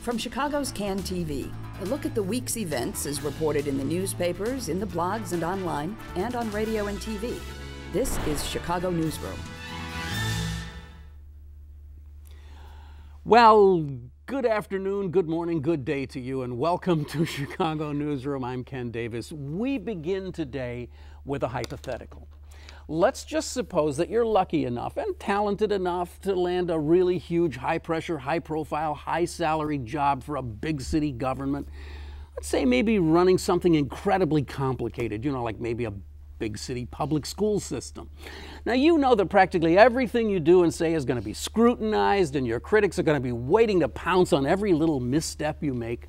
From Chicago's CAN TV, a look at the week's events is reported in the newspapers, in the blogs and online, and on radio and TV. This is Chicago Newsroom. Well, good afternoon, good morning, good day to you, and welcome to Chicago Newsroom. I'm Ken Davis. We begin today with a hypothetical. Let's just suppose that you're lucky enough and talented enough to land a really huge, high-pressure, high-profile, high-salary job for a big city government. Let's say maybe running something incredibly complicated, like maybe a big city public school system. Now, you know that practically everything you do and say is going to be scrutinized, and your critics are going to be waiting to pounce on every little misstep you make.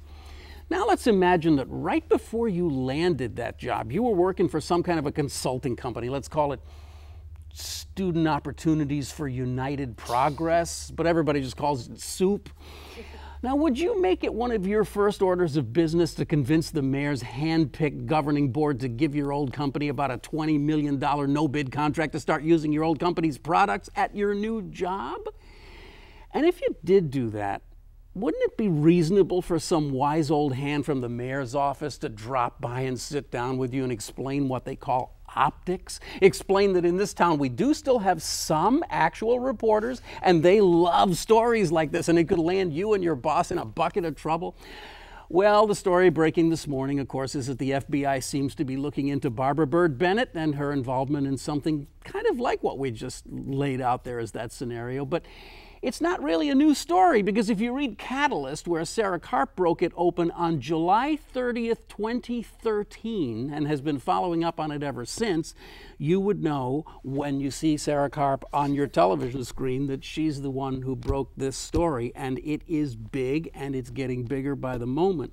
Now let's imagine that right before you landed that job, you were working for some kind of a consulting company. Let's call it Student Opportunities for United Progress, but everybody just calls it SOUP. Now, would you make it one of your first orders of business to convince the mayor's hand-picked governing board to give your old company about a $20 million no-bid contract to start using your old company's products at your new job? And if you did do that, wouldn't it be reasonable for some wise old hand from the mayor's office to drop by and sit down with you and explain what they call optics? Explain that in this town we do still have some actual reporters, and they love stories like this, and it could land you and your boss in a bucket of trouble. Well, the story breaking this morning, of course, is that the FBI seems to be looking into Byrd Bennett and her involvement in something kind of like what we just laid out there as that scenario. But it's not really a new story, because if you read Catalyst, where Sarah Karp broke it open on July 30th, 2013, and has been following up on it ever since, you would know when you see Sarah Karp on your television screen that she's the one who broke this story, and it is big, and it's getting bigger by the moment.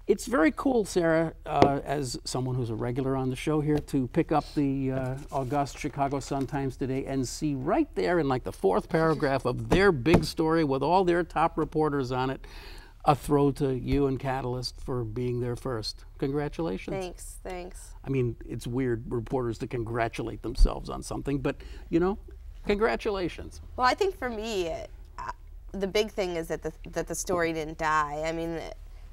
It's very cool, Sarah, as someone who's a regular on the show here, to pick up the august Chicago Sun-Times today and see right there in like the fourth paragraph of their big story with all their top reporters on it, a throw to you and Catalyst for being there first. Congratulations. Thanks. I mean, it's weird reporters to congratulate themselves on something, but, congratulations. Well, I think for me, the big thing is that the story didn't die. I mean,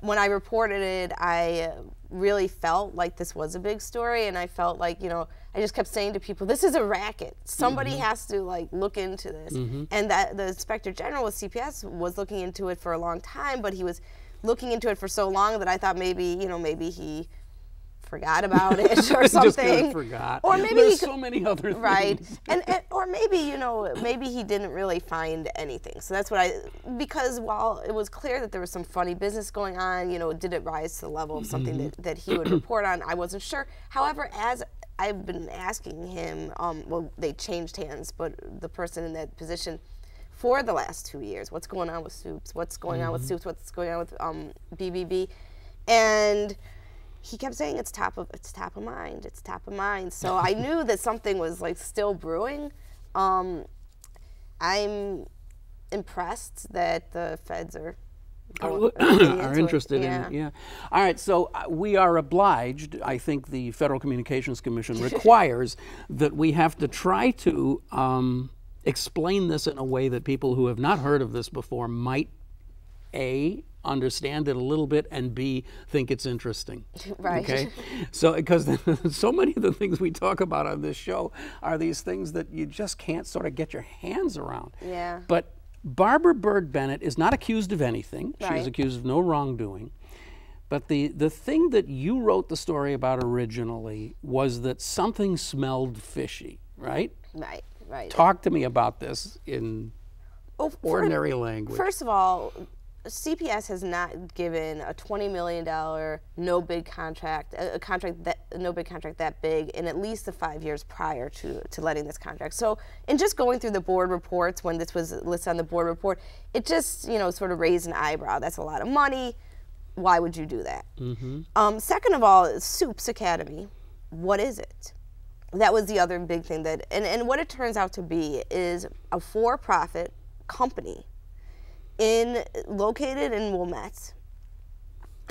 when I reported it, I really felt like this was a big story, and I felt like, I just kept saying to people, this is a racket. Somebody has to look into this. And that the Inspector General with CPS was looking into it for a long time, but he was looking into it for so long that I thought maybe he forgot about it or something. Just kind of forgot. Or maybe there's so many other things. Right. and or maybe, maybe he didn't really find anything. So that's what because while it was clear that there was some funny business going on, did it rise to the level of something that he would report on? I wasn't sure. However, as I've been asking him, well, they changed hands, but the person in that position for the last 2 years, what's going on with Soups? What's going on with Soups? What's going on with BBB? And he kept saying it's top of mind. It's top of mind. So I knew that something was still brewing. I'm impressed that the feds are interested in it. Yeah. All right. So we are obliged. I think the Federal Communications Commission requires that we have to try to explain this in a way that people who have not heard of this before might understand it a little bit, and B, think it's interesting. Right. Okay? So, because so many of the things we talk about on this show are these things that you just can't sort of get your hands around. Yeah. But Byrd Bennett is not accused of anything. Right. She's accused of no wrongdoing. But the thing that you wrote the story about originally was that something smelled fishy, right? Right. Talk to me about this in ordinary language. First of all, CPS has not given a $20 million no-bid contract, no-bid contract that big in at least the 5 years prior to letting this contract. So in just going through the board reports, when this was listed on the board report, it just, sort of raised an eyebrow. That's a lot of money. Why would you do that? Second of all, Soups Academy, what is it? That was the other big thing and what it turns out to be is a for-profit company located in Wilmette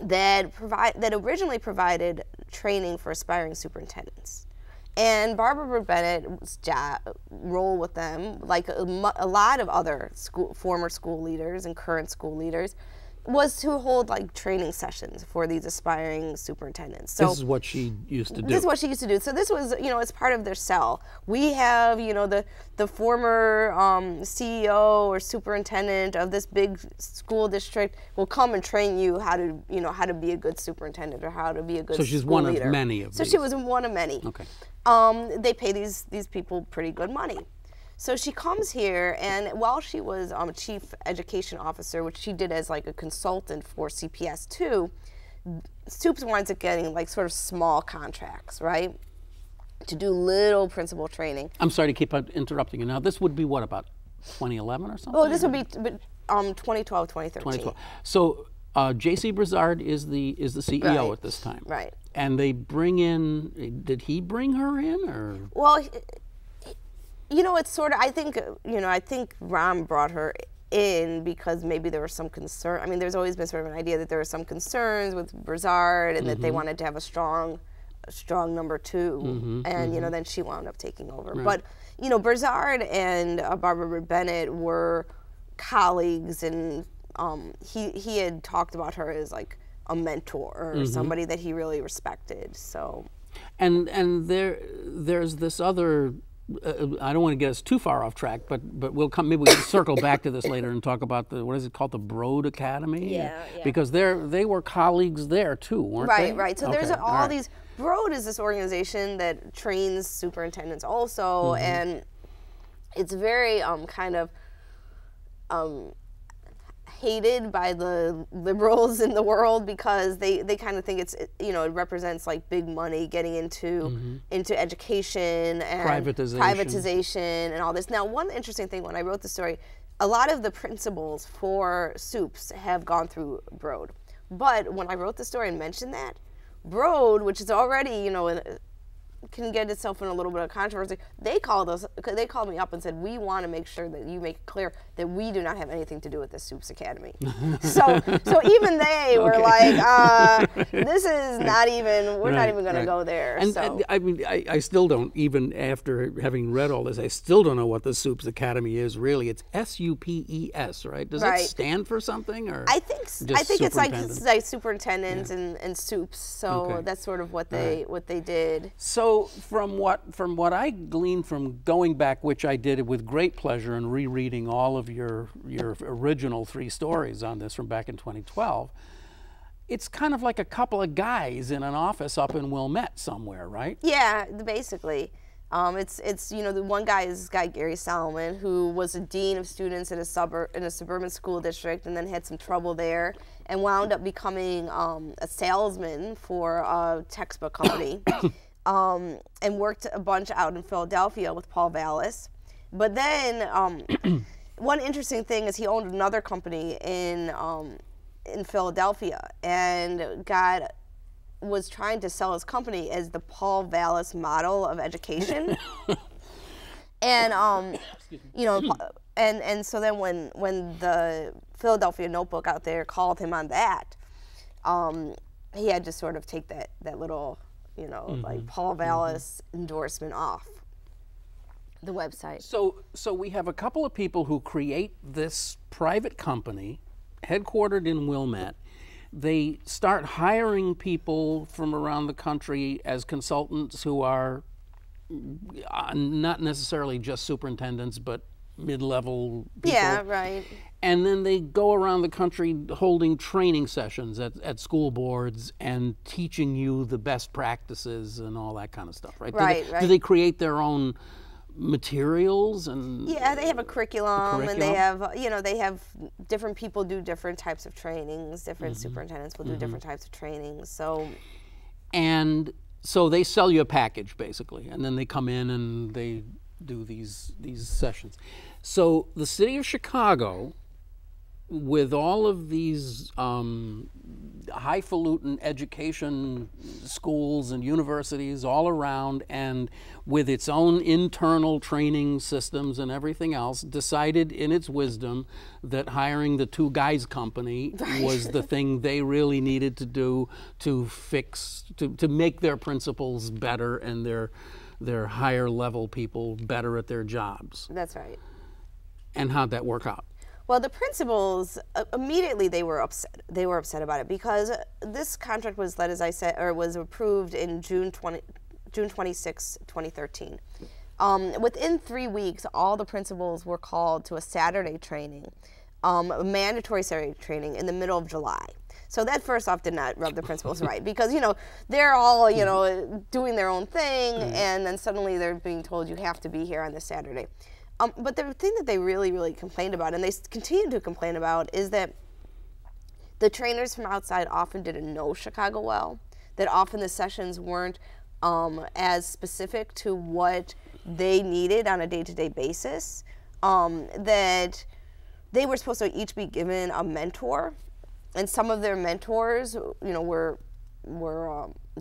that originally provided training for aspiring superintendents. And Byrd Bennett's role with them, like a lot of other former school leaders and current school leaders, was to hold like training sessions for these aspiring superintendents. So this is what she used to do. This is what she used to do. So this was, it's part of their cell. We have, the former CEO or superintendent of this big school district will come and train you how to be a good superintendent or how to be a good school leader. So she's one of many of these. So she was one of many. Okay. They pay these people pretty good money. So she comes here, and while she was chief education officer, which she did as like a consultant for CPS too, Supes winds up getting like sort of small contracts, right, to do little principal training. I'm sorry to keep interrupting you. Now this would be what, about 2011 or something? Oh, this would be 2012, 2013. 2012. So J.C. Brizard is the CEO at this time. Right. And they bring in. Did he bring her in, or? Well, it's sort of, I think Ram brought her in because maybe there was some concern. I mean, there's always been sort of an idea that there were some concerns with Brizard and that they wanted to have a strong number two. And, then she wound up taking over. Right. But, Brizard and Barbara Bennett were colleagues, and he had talked about her as like a mentor or somebody that he really respected. So, and there's this other. I don't want to get us too far off track, but we'll come. Maybe we can circle back to this later and talk about what is it called, the Byrd Academy? Yeah. Because they were colleagues there too, weren't they? Right. So there's all these. Byrd is this organization that trains superintendents also, and it's very kind of hated by the liberals in the world because they kind of think it represents like big money getting into education and privatization and all this. Now, one interesting thing when I wrote the story, a lot of the principals for Supes have gone through Byrd, but when I wrote the story and mentioned that, Byrd, which is already can get itself in a little bit of controversy, they called me up and said, we want to make sure that you make it clear that we do not have anything to do with the Supes Academy. so even they were like, this is not even, we're not even going to go there. And I mean, I still don't, even after having read all this, I still don't know what the Supes Academy is really. It's SUPES, right? Does it stand for something, or I think it's like superintendents and Supes. So that's sort of what they did. So from what I gleaned from going back, which I did with great pleasure, and rereading all of your original 3 stories on this from back in 2012, it's kind of like a couple of guys in an office up in Wilmette somewhere, right? Yeah, basically. It's the one guy is this guy Gary Solomon, who was a dean of students in a suburban school district, and then had some trouble there, and wound up becoming a salesman for a textbook company. And worked a bunch out in Philadelphia with Paul Vallis. But then one interesting thing is he owned another company in Philadelphia, and was trying to sell his company as the Paul Vallis model of education. And and so then when the Philadelphia Notebook out there called him on that, he had to sort of take that little like Paul Vallis endorsement off the website. So we have a couple of people who create this private company headquartered in Wilmette. They start hiring people from around the country as consultants who are not necessarily just superintendents, but mid-level people. Yeah, right. And then they go around the country holding training sessions at school boards and teaching you the best practices and all that kind of stuff, right? Right. Do they create their own materials? And yeah, they have a curriculum, and they have different people do different types of trainings. Different superintendents will do different types of trainings. So they sell you a package basically, and then they come in and they do these sessions. So the city of Chicago, with all of these highfalutin education schools and universities all around, and with its own internal training systems and everything else, decided in its wisdom that hiring the 2 guys company was the thing they really needed to do to make their principals better and their higher level people better at their jobs. That's right. And how'd that work out? Well, the principals immediately they were upset. They were upset about it because this contract was led, as I said, or was approved in June 26, 2013. Within 3 weeks, all the principals were called to a Saturday training, a mandatory Saturday training in the middle of July. So that first off did not rub the principals right because, you know, they're all, you know, doing their own thing, and then suddenly they're being told you have to be here on this Saturday. But the thing that they really, really complained about, and they continue to complain about, is that the trainers from outside often didn't know Chicago well, that often the sessions weren't as specific to what they needed on a day-to-day basis, that they were supposed to each be given a mentor, and some of their mentors, you know, were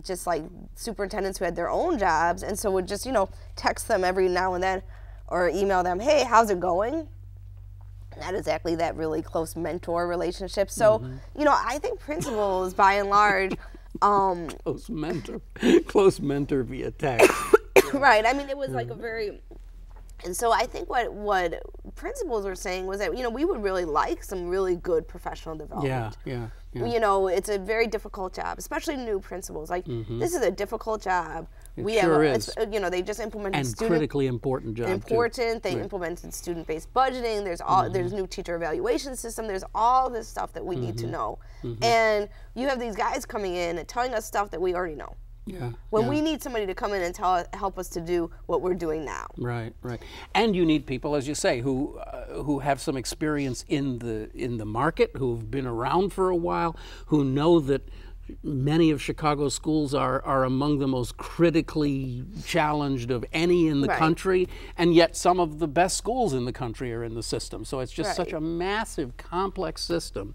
just like superintendents who had their own jobs, and so would just, you know, text them every now and then, or email them, hey, how's it going? Not exactly that really close mentor relationship. So, you know, I think principals, by and large, close mentor via text. Right. I mean, it was like a very, and so I think what principals were saying was that, you know, we would really like some really good professional development. Yeah. You know, it's a very difficult job, especially new principals. Like, this is a difficult job. It sure is. You know, they just implemented and critically important job important. Too. They implemented student-based budgeting. There's there's new teacher evaluation system. There's all this stuff that we need to know. And you have these guys coming in and telling us stuff that we already know. When we need somebody to come in and help us to do what we're doing now. Right. And you need people, as you say, who have some experience in the market, who've been around for a while, who know that many of Chicago's schools are among the most critically challenged of any in the country, and yet some of the best schools in the country are in the system. So it's just such a massive, complex system.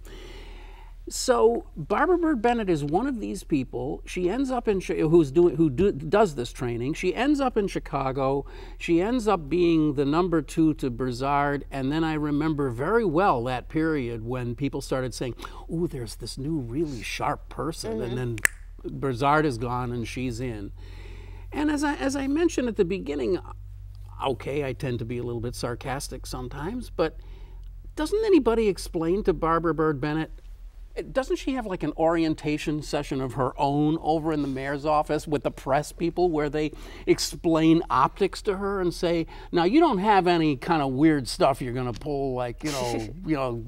So Barbara Byrd Bennett is one of these people. She ends up in who does this training. She ends up in Chicago. She ends up being the number 2 to Byrd, and then I remember very well that period when people started saying, "Ooh, there's this new really sharp person," and then Byrd is gone and she's in. And as I mentioned at the beginning, okay, I tend to be a little bit sarcastic sometimes, but doesn't anybody explain to Barbara Byrd Bennett? Doesn't she have like an orientation session of her own over in the mayor's office with the press people where they explain optics to her and say, now you don't have any kind of weird stuff you're going to pull, like, you know,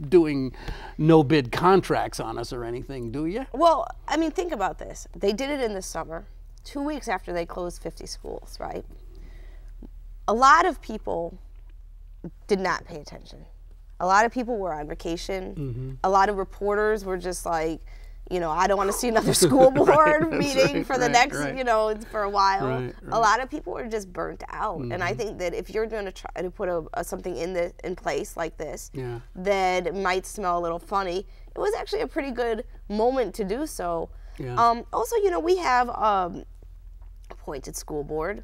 doing no bid contracts on us or anything, do you? Well, I mean, think about this. They did it in the summer, 2 weeks after they closed 50 schools, right? A lot of people did not pay attention. A lot of people were on vacation. A lot of reporters were just like, you know, I don't want to see another school board meeting for the next, you know, for a while. A lot of people were just burnt out. And I think that if you're going to try to put something in place like this that might smell a little funny, it was actually a pretty good moment to do so. Also, you know, we have appointed school board.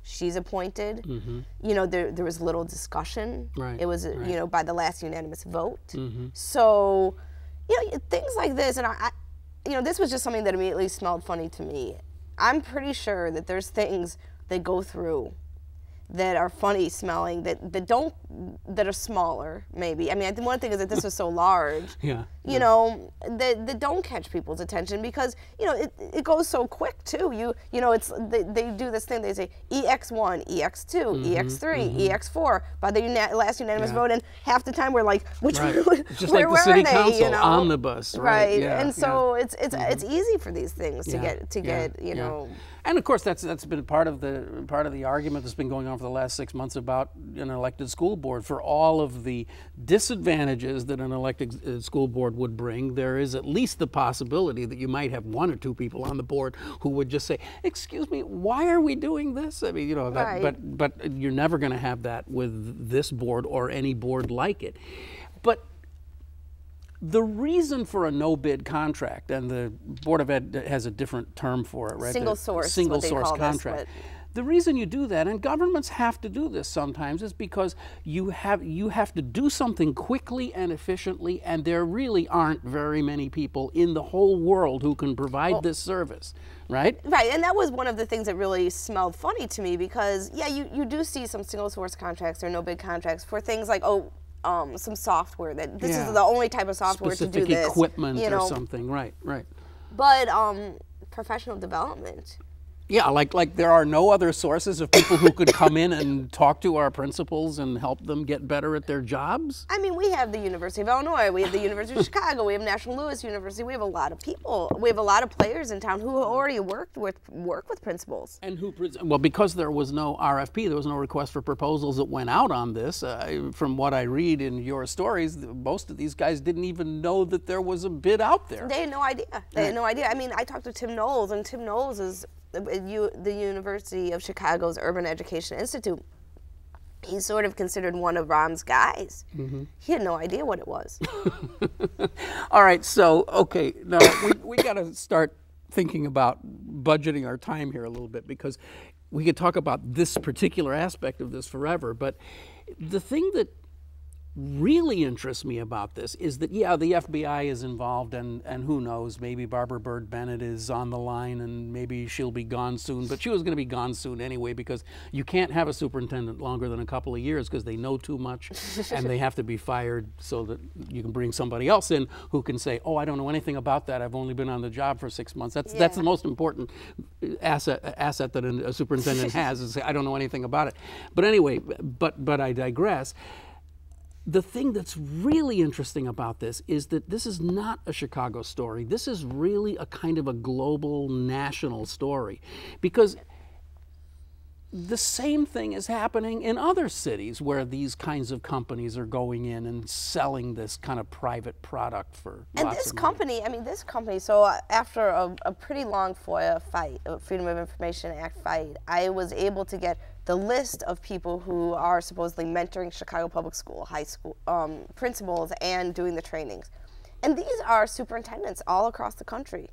She's appointed. You know, there was little discussion. It was, you know, by the last unanimous vote. So, you know, things like this, and I, you know, this was just something that immediately smelled funny to me. I'm pretty sure that there's things that go through that are funny smelling, that are smaller, maybe. I mean, one thing is that this was so large, you know, that don't catch people's attention because, you know, it goes so quick too. You know, it's they do this thing, they say EX1, EX2, EX3, EX4 by the last unanimous vote, and half the time we're like, which just where like the city are they, council you know? omnibus, and so it's easy for these things to get you know. And of course, that's been part of the argument that's been going on for the last 6 months about an elected school board. For all of the disadvantages that an elected school board would bring, there is at least the possibility that you might have 1 or 2 people on the board who would just say, "Excuse me, why are we doing this?" I mean, you know, but you're never going to have that with this board or any board like it. But the reason for a no-bid contract, and the Board of Ed has a different term for it, right? Single source contract. The reason you do that, and governments have to do this sometimes, is because you have to do something quickly and efficiently, and there really aren't very many people in the whole world who can provide this service, right? Right, and that was one of the things that really smelled funny to me because, yeah, you do see some single source contracts or no-bid contracts for things like, some software that this is the only type of software to do this. Equipment or something, right. But professional development. Yeah, like there are no other sources of people who could come in and talk to our principals and help them get better at their jobs? I mean, we have the University of Illinois, we have the University of Chicago, we have National Louis University, we have a lot of people, we have a lot of players in town who already work with principals. And well, because there was no RFP, there was no request for proposals that went out on this. From what I read in your stories, most of these guys didn't even know that there was a bid out there. They had no idea. They had no idea. I mean, I talked to Tim Knowles, and Tim Knowles is the University of Chicago's Urban Education Institute. He's sort of considered one of Rom's guys. He had no idea what it was. All right, so, okay, now we got to start thinking about budgeting our time here a little bit, because we could talk about this particular aspect of this forever, but the thing that really interests me about this is that, yeah, the FBI is involved, and who knows, maybe Barbara Byrd Bennett is on the line and maybe she'll be gone soon, but she was going to be gone soon anyway, because you can't have a superintendent longer than a couple of years because they know too much and they have to be fired so that you can bring somebody else in who can say, oh, I don't know anything about that, I've only been on the job for 6 months. That's the most important asset that a superintendent has, is say, I don't know anything about it. But anyway, but I digress. The thing that's really interesting about this is that this is not a Chicago story. This is really a kind of a global, national story, because the same thing is happening in other cities where these kinds of companies are going in and selling this kind of private product for lots of money. And this company, so after a pretty long FOIA fight, Freedom of Information Act fight, I was able to get the list of people who are supposedly mentoring Chicago Public School, high school principals, and doing the trainings. And these are superintendents all across the country.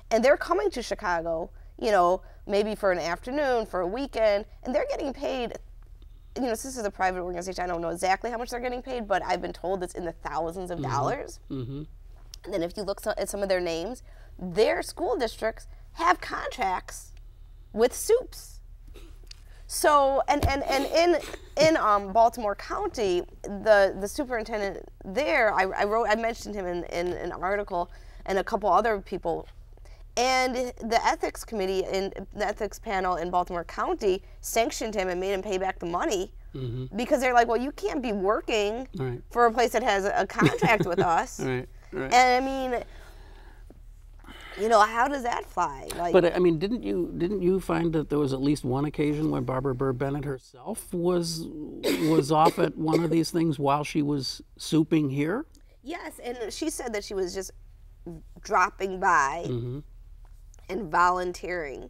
And they're coming to Chicago, you know, maybe for an afternoon, for a weekend, and they're getting paid, you know, this is a private organization, I don't know exactly how much they're getting paid, but I've been told it's in the thousands of dollars. And then if you look at some of their names, their school districts have contracts with soups. So, and in Baltimore County, the superintendent there, I mentioned him in an article, and a couple other people, and the ethics committee and the ethics panel in Baltimore County sanctioned him and made him pay back the money, because they're like, well, you can't be working for a place that has a contract with us. And I mean, you know, how does that fly? Like, but I mean, didn't you find that there was at least one occasion when Barbara Byrd Bennett herself was off at one of these things while she was souping here? Yes, and she said that she was just dropping by and volunteering.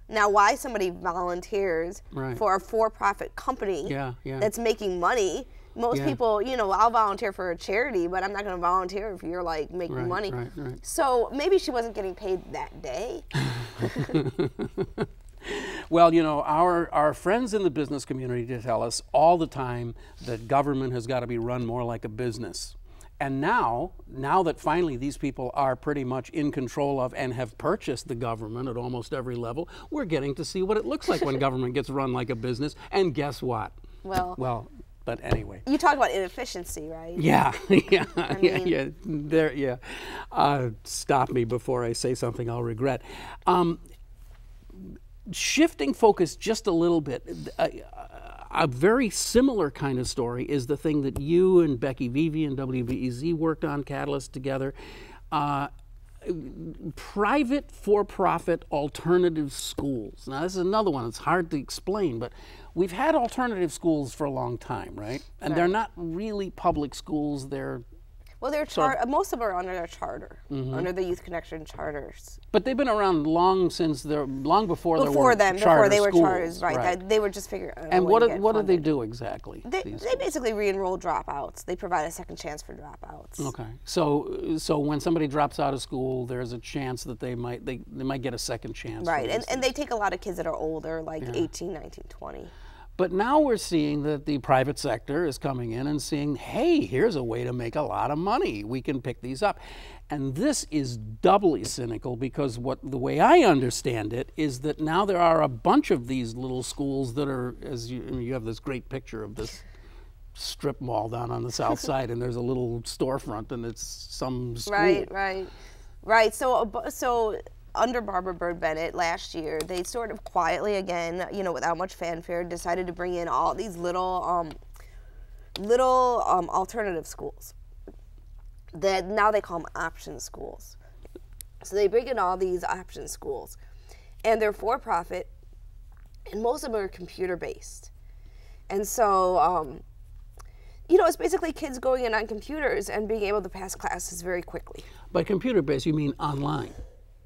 Now, why somebody volunteers for a for-profit company that's making money? Most people, you know, I'll volunteer for a charity, but I'm not going to volunteer if you're like making money. So maybe she wasn't getting paid that day. Well, you know, our friends in the business community tell us all the time that government has got to be run more like a business. And now that finally these people are pretty much in control of and have purchased the government at almost every level, we're getting to see what it looks like when government gets run like a business. And guess what? Well, but anyway. You talk about inefficiency, right? Yeah. Stop me before I say something I'll regret. Shifting focus just a little bit, a very similar kind of story is the thing that you and Becky Vivi and WBEZ worked on, Catalyst, together. Private for-profit alternative schools. Now, this is another one. It's hard to explain, but we've had alternative schools for a long time, right? And they're not really public schools. They're Well, they're most of them are under their charter, under the Youth Connection charters. But they've been around long before there were before they were schools, charters, right? They were just figuring. And what do they do exactly? They basically re-enroll dropouts. They provide a second chance for dropouts. Okay, so when somebody drops out of school, there's a chance that they might get a second chance. Right, and they take a lot of kids that are older, like 18, 19, 20. But now we're seeing that the private sector is coming in and saying, hey, here's a way to make a lot of money. We can pick these up. And this is doubly cynical because the way I understand it is that now there are a bunch of these little schools that are, as you have this great picture of this strip mall down on the south side, and there's a little storefront, and it's some school. Right. So under Barbara Byrd Bennett last year, they sort of quietly again, without much fanfare, decided to bring in all these little alternative schools that now they call them option schools. So they bring in all these option schools, and they're for profit, and most of them are computer based. And so it's basically kids going in on computers and being able to pass classes very quickly. By computer based, you mean online,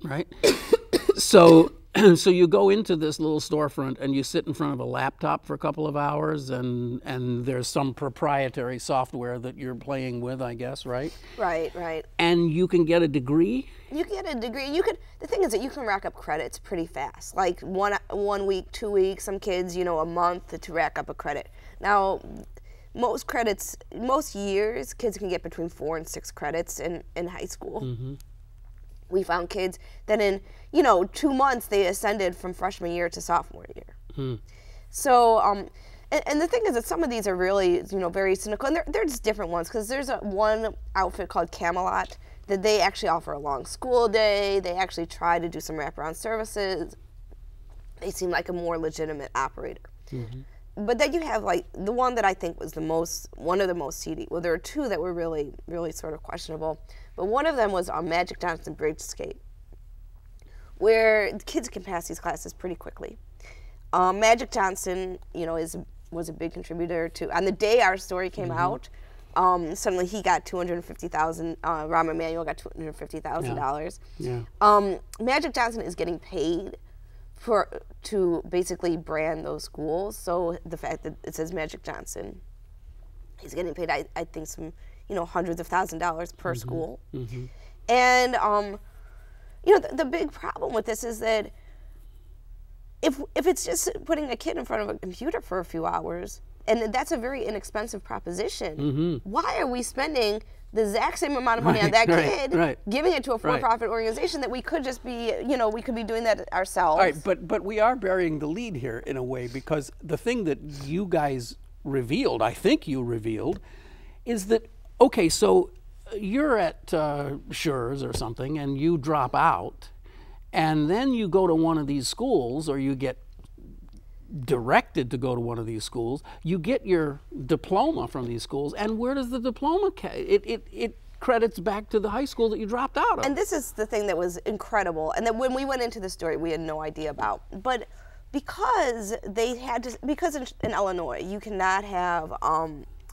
right? So you go into this little storefront and you sit in front of a laptop for a couple of hours, and there's some proprietary software that you're playing with, I guess, right? Right. And you can get a degree? You can get a degree. The thing is that you can rack up credits pretty fast. Like one week, 2 weeks, some kids, a month to rack up a credit. Now, most years, kids can get between 4 and 6 credits in high school. Mm-hmm. We found kids that in, 2 months they ascended from freshman year to sophomore year. Hmm. So, and the thing is that some of these are really, very cynical, and they're just different ones, because there's one outfit called Camelot that they actually offer a long school day. They actually try to do some wraparound services. They seem like a more legitimate operator. Mm-hmm. But then you have like the one that I think was one of the most seedy. Well, there are two that were really, really sort of questionable. But one of them was on Magic Johnson Bridge Skate, where kids can pass these classes pretty quickly. Magic Johnson, was a big contributor to. On the day our story came mm-hmm. out, suddenly he got $250,000. Rauner Manuel got $250,000. Yeah. Magic Johnson is getting paid to basically brand those schools. So the fact that it says Magic Johnson, he's getting paid, I think, some hundreds of $1,000s per mm-hmm. school. Mm-hmm. And the big problem with this is that if it's just putting a kid in front of a computer for a few hours, and that's a very inexpensive proposition, mm-hmm. why are we spending the exact same amount of money on that kid, giving it to a for-profit organization that we could just be, we could be doing that ourselves? All right, but we are burying the lead here in a way, because the thing that you guys revealed, I think you revealed, is that, okay, so you're at Schur's or something, and you drop out, and then you go to one of these schools, or you get directed to go to one of these schools, you get your diploma from these schools, and where does the diploma it credits back to the high school that you dropped out of? And this is the thing that was incredible, and that when we went into the story we had no idea about. But because they had to, because in Illinois you cannot have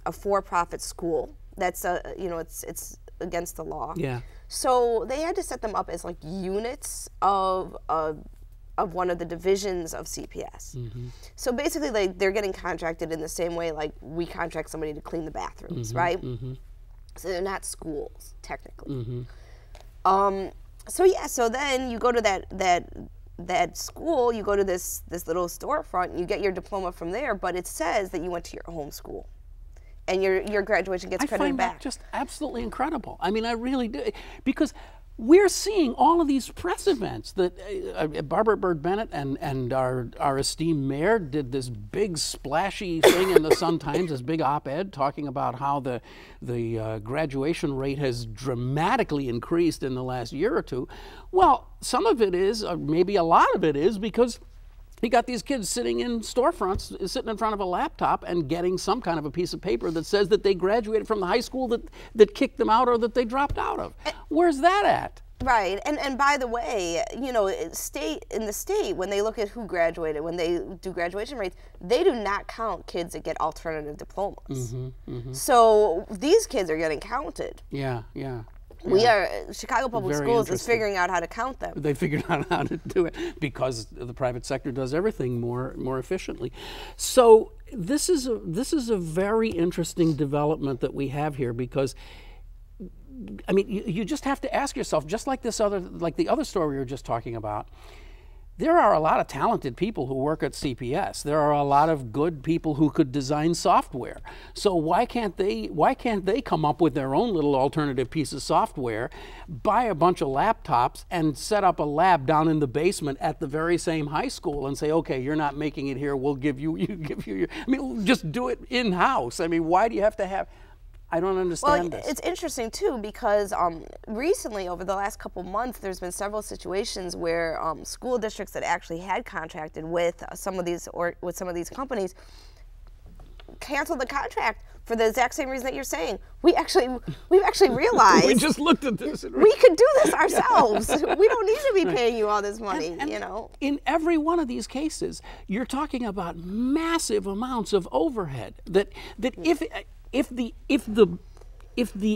a for-profit school. That's it's against the law. Yeah. So they had to set them up as like units of one of the divisions of CPS. Mm-hmm. So basically, they're getting contracted in the same way like we contract somebody to clean the bathrooms, mm-hmm, right? Mm-hmm. So they're not schools technically. Mm-hmm. So then you go to that school, you go to this little storefront, and you get your diploma from there, but it says that you went to your home school, and your graduation gets credited back. I find that just absolutely incredible. I mean, I really do, because we're seeing all of these press events that Barbara Byrd Bennett and our esteemed mayor did this big splashy thing in the Sun-Times, this big op-ed talking about how the graduation rate has dramatically increased in the last year or two. Well, some of it is, or maybe a lot of it is, because you got these kids sitting in storefronts, sitting in front of a laptop and getting some kind of a piece of paper that says that they graduated from the high school that kicked them out or that they dropped out of. Where's that at? Right, and by the way, in the state, when they look at who graduated, when they do graduation rates, they do not count kids that get alternative diplomas. Mm-hmm, mm-hmm. So these kids are getting counted. Yeah. Chicago Public Schools is figuring out how to count them. They figured out how to do it because the private sector does everything more efficiently. So this is a very interesting development that we have here, because I mean, you just have to ask yourself, just like the other story we were just talking about, there are a lot of talented people who work at CPS. There are a lot of good people who could design software. So why can't they come up with their own little alternative piece of software, buy a bunch of laptops, and set up a lab down in the basement at the very same high school and say, okay, you're not making it here, we'll give you your, I mean, just do it in-house. I mean, why do you have to have, I don't understand this. It's interesting too because recently, over the last couple months, there's been several situations where school districts that actually had contracted with some of these companies canceled the contract for the exact same reason that you're saying. We've actually realized we just looked at this. We could do this ourselves. We don't need to be paying you all this money. And you know, in every one of these cases, you're talking about massive amounts of overhead. That if the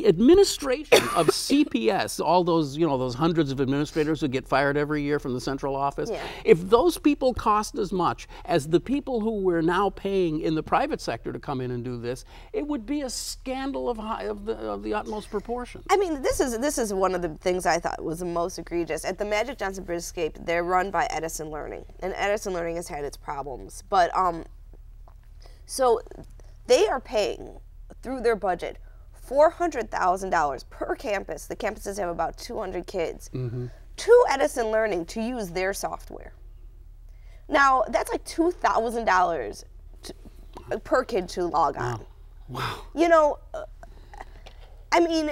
administration of CPS, all those those hundreds of administrators who get fired every year from the central office, if those people cost as much as the people who we're now paying in the private sector to come in and do this, it would be a scandal of the utmost proportion. I mean, this is one of the things I thought was the most egregious. At the Magic Johnson Bridgescape, they're run by Edison Learning, and Edison Learning has had its problems, but so they are paying through their budget $400,000 per campus. The campuses have about 200 kids. To Edison Learning to use their software. Now, that's like $2,000 per kid to log on. Wow. You know, I mean,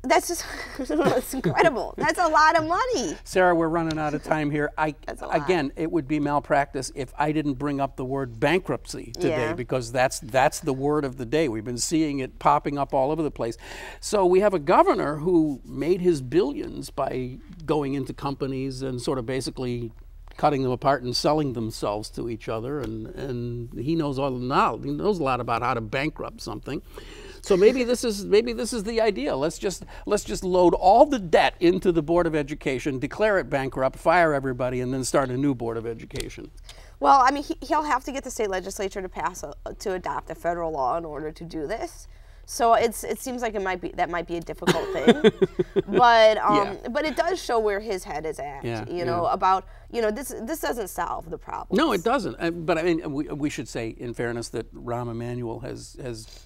that's just, it's incredible. That's a lot of money. Sarah, we're running out of time here. Again, it would be malpractice if I didn't bring up the word bankruptcy today, because that's the word of the day. We've been seeing it popping up all over the place. So we have a governor who made his billions by going into companies and sort of basically cutting them apart and selling themselves to each other, and he knows all now. He knows a lot about how to bankrupt something. So maybe this is the idea. Let's just load all the debt into the Board of Education, declare it bankrupt, fire everybody, and then start a new Board of Education. Well, I mean, he'll have to get the state legislature to adopt a federal law in order to do this. So it seems like that might be a difficult thing, but it does show where his head is at. You know, about this doesn't solve the problem. No, it doesn't. But I mean, we should say, in fairness, that Rahm Emanuel has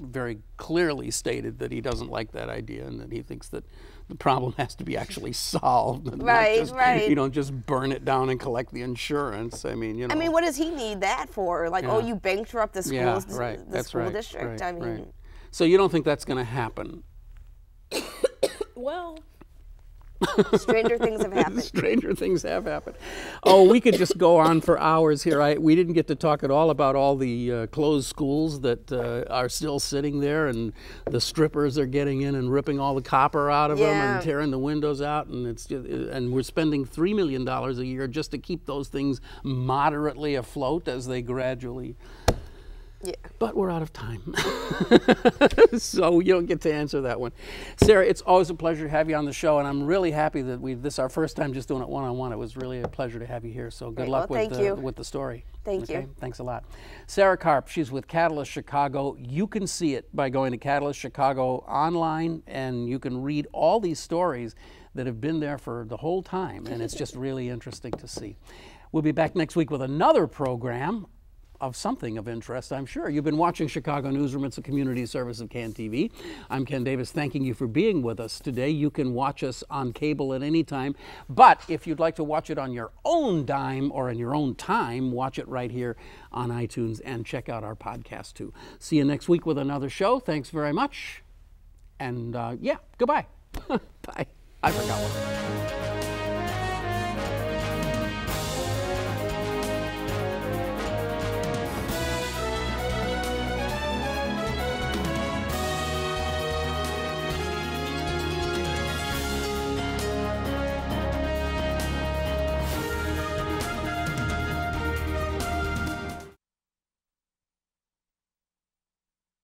very clearly stated that he doesn't like that idea and that he thinks that the problem has to be actually solved. And right. You don't just burn it down and collect the insurance. I mean, I mean, what does he need that for? Like, oh, you bankrupt the schools, the school district. I mean. So you don't think that's going to happen? Well, stranger things have happened. Stranger things have happened. Oh, we could just go on for hours here. We didn't get to talk at all about all the closed schools that are still sitting there, and the strippers are getting in and ripping all the copper out of them and tearing the windows out, and and we're spending $3 million a year just to keep those things moderately afloat as they gradually. Yeah. But we're out of time. So you don't get to answer that one. Sarah, it's always a pleasure to have you on the show, and I'm really happy that this is our first time just doing it one-on-one. It was really a pleasure to have you here. So good luck with the story. Thank you. Thanks a lot. Sarah Karp, she's with Catalyst Chicago. You can see it by going to Catalyst Chicago online, and you can read all these stories that have been there for the whole time, and it's just really interesting to see. We'll be back next week with another program of something of interest, I'm sure. You've been watching Chicago Newsroom. It's a community service of CAN TV. I'm Ken Davis, thanking you for being with us today. You can watch us on cable at any time, but if you'd like to watch it on your own dime or in your own time, watch it right here on iTunes and check out our podcast too. See you next week with another show. Thanks very much. And goodbye. Bye. I forgot one.